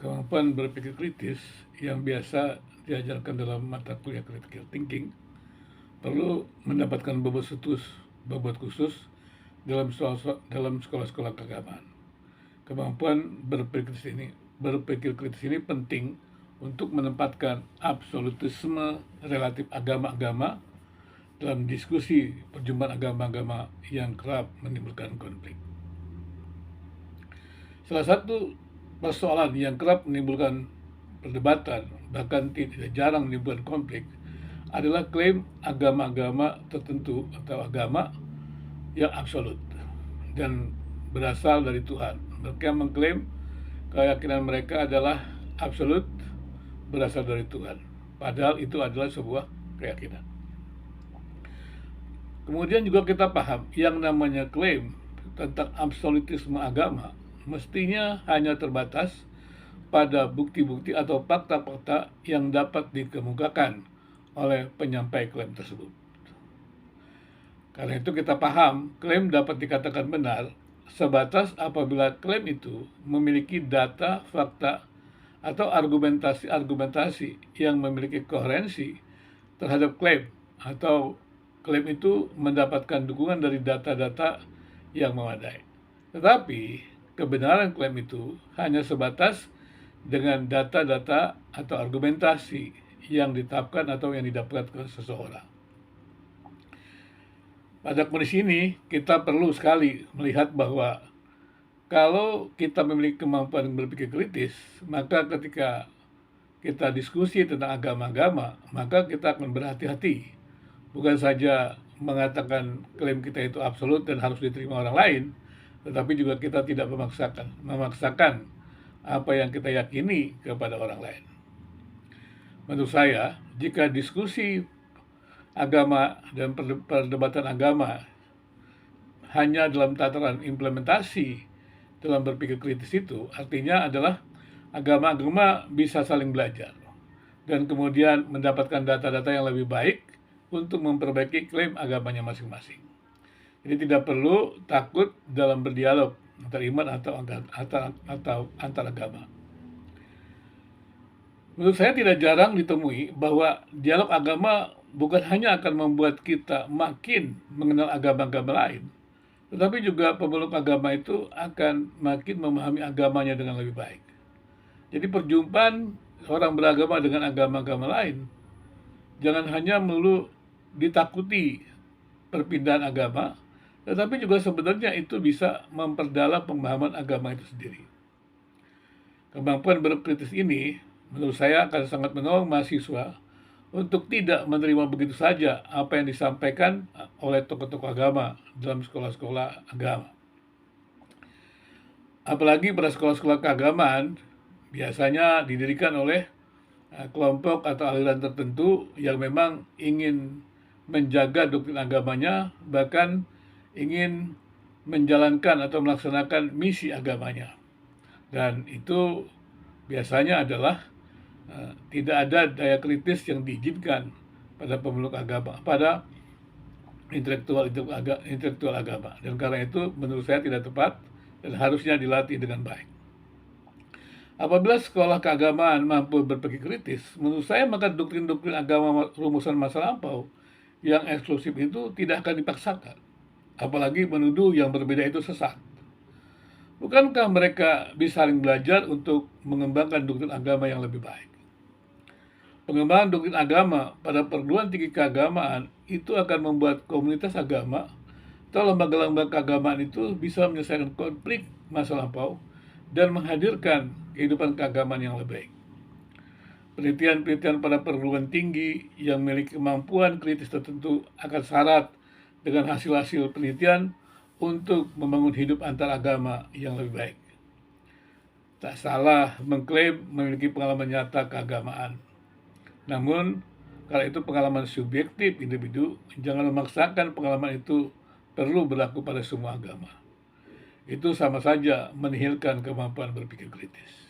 Kemampuan berpikir kritis yang biasa diajarkan dalam mata kuliah critical thinking perlu mendapatkan bobot khusus dalam sekolah-sekolah keagamaan. Kemampuan berpikir kritis ini penting untuk menempatkan absolutisme relatif agama-agama dalam diskusi perjumpaan agama-agama yang kerap menimbulkan konflik. Salah satu persoalan yang kerap menimbulkan perdebatan, bahkan tidak jarang menimbulkan konflik, adalah klaim agama-agama tertentu atau agama yang absolut dan berasal dari Tuhan. Mereka mengklaim keyakinan mereka adalah absolut, berasal dari Tuhan. Padahal itu adalah sebuah keyakinan. Kemudian juga kita paham yang namanya klaim tentang absolutisme agama mestinya hanya terbatas pada bukti-bukti atau fakta-fakta yang dapat dikemukakan oleh penyampai klaim tersebut. Karena itu kita paham klaim dapat dikatakan benar sebatas apabila klaim itu memiliki data, fakta, atau argumentasi-argumentasi yang memiliki koherensi terhadap klaim, atau klaim itu mendapatkan dukungan dari data-data yang memadai. Tetapi kebenaran klaim itu hanya sebatas dengan data-data atau argumentasi yang ditetapkan atau yang didapatkan seseorang. Pada kondisi ini, kita perlu sekali melihat bahwa kalau kita memiliki kemampuan berpikir kritis, maka ketika kita diskusi tentang agama-agama, maka kita akan berhati-hati. Bukan saja mengatakan klaim kita itu absolut dan harus diterima orang lain, tetapi juga kita tidak memaksakan apa yang kita yakini kepada orang lain. Menurut saya, jika diskusi agama dan perdebatan agama hanya dalam tataran implementasi dalam berpikir kritis itu, artinya adalah agama-agama bisa saling belajar dan kemudian mendapatkan data-data yang lebih baik untuk memperbaiki klaim agamanya masing-masing. Jadi tidak perlu takut dalam berdialog antar iman atau antar agama. Menurut saya tidak jarang ditemui bahwa dialog agama bukan hanya akan membuat kita makin mengenal agama-agama lain, tetapi juga pemeluk agama itu akan makin memahami agamanya dengan lebih baik. Jadi perjumpaan orang beragama dengan agama-agama lain jangan hanya melulu ditakuti perpindahan agama, tetapi juga sebenarnya itu bisa memperdalam pemahaman agama itu sendiri. Kemampuan berkritis ini menurut saya akan sangat menolong mahasiswa untuk tidak menerima begitu saja apa yang disampaikan oleh tokoh-tokoh agama dalam sekolah-sekolah agama. Apalagi pada sekolah-sekolah keagamaan biasanya didirikan oleh kelompok atau aliran tertentu yang memang ingin menjaga doktrin agamanya, bahkan ingin menjalankan atau melaksanakan misi agamanya. Dan itu biasanya adalah tidak ada daya kritis yang diizinkan pada pemeluk agama, pada intelektual agama. Dan karena itu menurut saya tidak tepat dan harusnya dilatih dengan baik. Apabila sekolah keagamaan mampu berpikir kritis, menurut saya maka doktrin-doktrin agama rumusan masa lampau yang eksklusif itu tidak akan dipaksakan. Apalagi menuduh yang berbeda itu sesat. Bukankah mereka bisa saling belajar untuk mengembangkan doktrin agama yang lebih baik? Pengembangan doktrin agama pada perguruan tinggi keagamaan itu akan membuat komunitas agama atau lembaga-lembaga keagamaan itu bisa menyelesaikan konflik masa lampau dan menghadirkan kehidupan keagamaan yang lebih baik. Penelitian-penelitian pada perguruan tinggi yang memiliki kemampuan kritis tertentu akan syarat dengan hasil-hasil penelitian untuk membangun hidup antar agama yang lebih baik. Tak salah mengklaim memiliki pengalaman nyata keagamaan. Namun, karena itu pengalaman subjektif individu, jangan memaksakan pengalaman itu perlu berlaku pada semua agama. Itu sama saja menihilkan kemampuan berpikir kritis.